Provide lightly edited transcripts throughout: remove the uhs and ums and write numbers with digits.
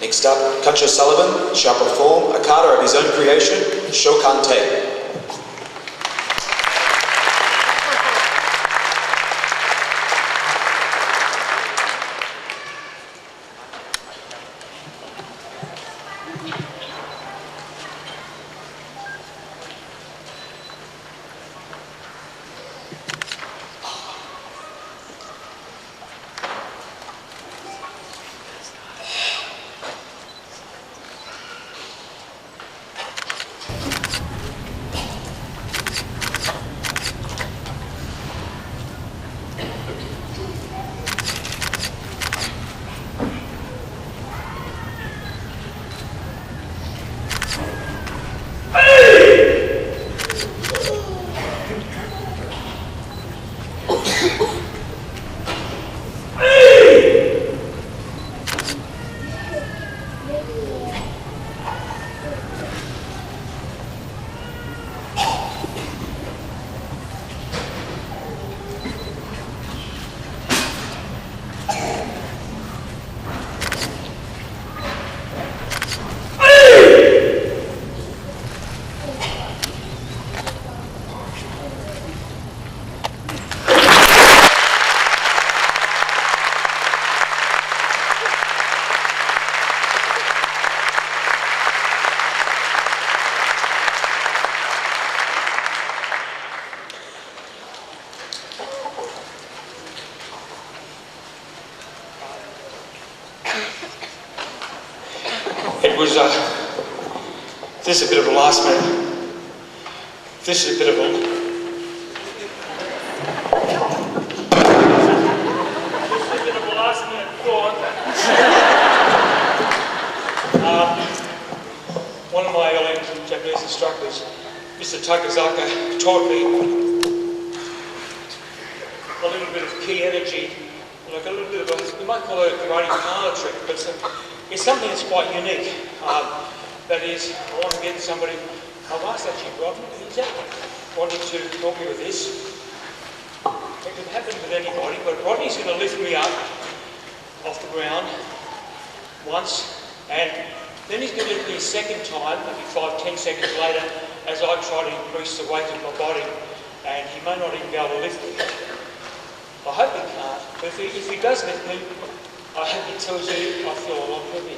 Next up, Kancho Sullivan shall perform a kata of his own creation, Shokante. This is a bit of a last minute. This is a bit of a... last minute thought. One of my early Japanese instructors, Mr. Takazaka, taught me a little bit of key energy, like a little bit of a, you might call it a karate parlor trick, but it's something that's quite unique. That is, I want to get somebody, I've asked actually Rodney, he's wanting to help me with this. It can happen with anybody, but Rodney's going to lift me up off the ground once, and then he's going to lift me a second time, maybe 5-10 seconds later, as I try to increase the weight of my body, and he may not even be able to lift me. I hope he can't, but if he does lift me, I hope he tells you I feel a lot heavier.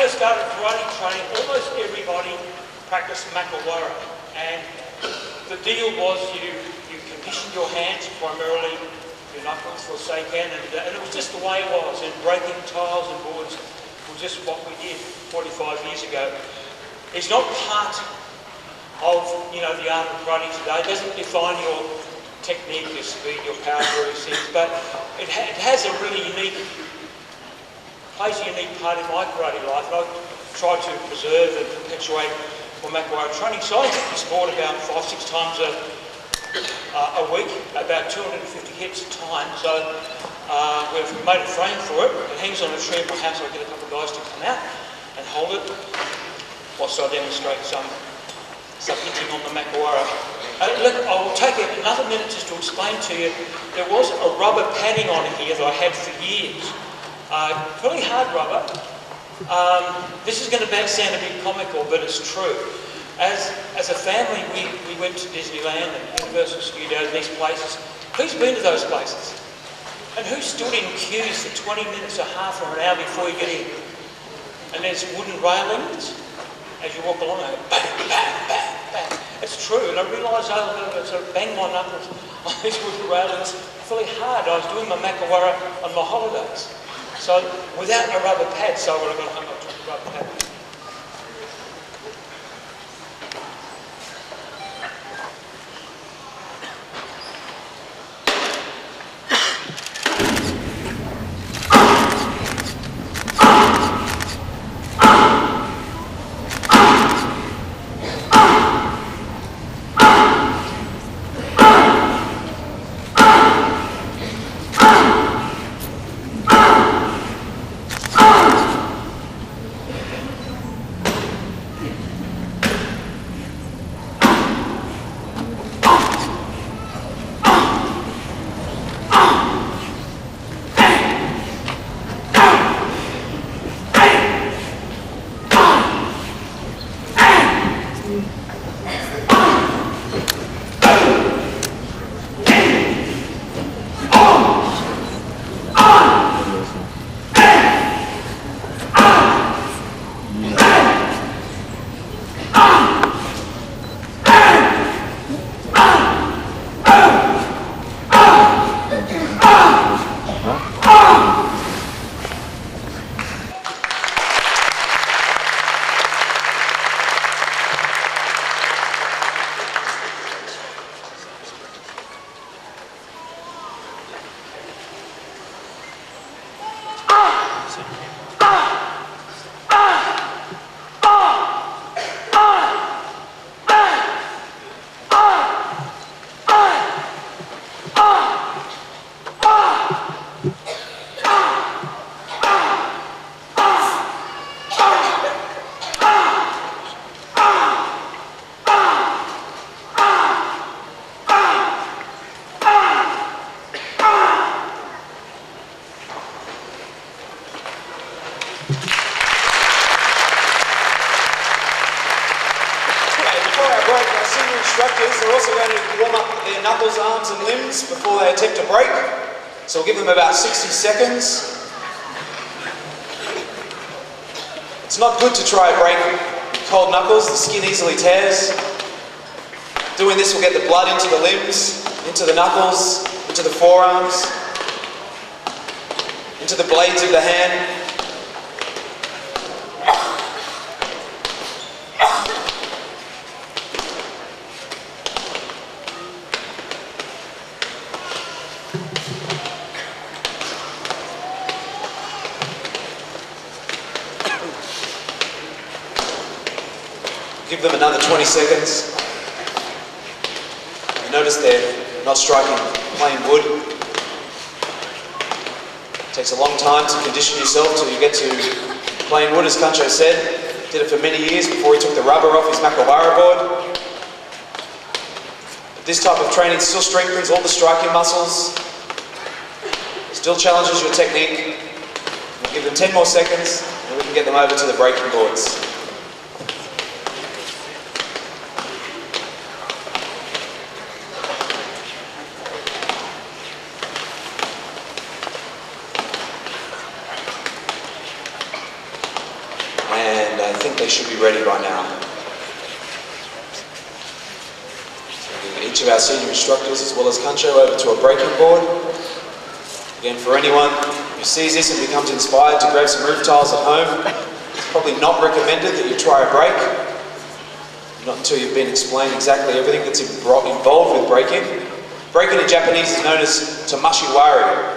Started karate training, almost everybody practiced Makiwara, and the deal was you conditioned your hands primarily, your knuckles for seiken, and it was just the way it was, and breaking tiles and boards was just what we did 45 years ago. It's not part of the art of karate today. It doesn't define your technique, your speed, your power, various things, but it has a really plays a unique part in my karate life, and I try to preserve and perpetuate my Makiwara training. So I hit the sport about 5-6 times a week, about 250 hits a time. So we've made a frame for it. It hangs on a tree in my house. I get a couple of guys to come out and hold it whilst I demonstrate some hitting on the Makiwara. Look, I will take another minute just to explain to you. There was a rubber padding on here that I had for years. Pretty hard rubber. This is going to sound a bit comical, but it's true. As a family, we went to Disneyland and Universal Studios and these places. Who's been to those places? And who stood in queues for 20 minutes or half or an hour before you get in? And there's wooden railings as you walk along, and bang, bang, bang, bang. It's true, and I realised I sort of banged my knuckles on these wooden railings fairly hard. I was doing my Makiwara on my holidays. So without a rubber pad, so when I got home I took a rubber pad. Instructors are also going to warm up their knuckles, arms and limbs before they attempt a break. So we'll give them about 60 seconds. It's not good to try a break with cold knuckles, the skin easily tears. Doing this will get the blood into the limbs, into the knuckles, into the forearms, into the blades of the hand. Give them another 20 seconds. You notice they're not striking plain wood. It takes a long time to condition yourself till you get to plain wood, as Kancho said. Did it for many years before he took the rubber off his Makiwara board. This type of training still strengthens all the striking muscles, still challenges your technique. We'll give them 10 more seconds and we can get them over to the breaking boards. And I think they should be ready by now. So each of our senior instructors, as well as Kancho, over to a breaking board. Again, for anyone who sees this and becomes inspired to grab some roof tiles at home, it's probably not recommended that you try a break. Not until you've been explained exactly everything that's involved with breaking. Breaking in Japanese is known as tameshiwari.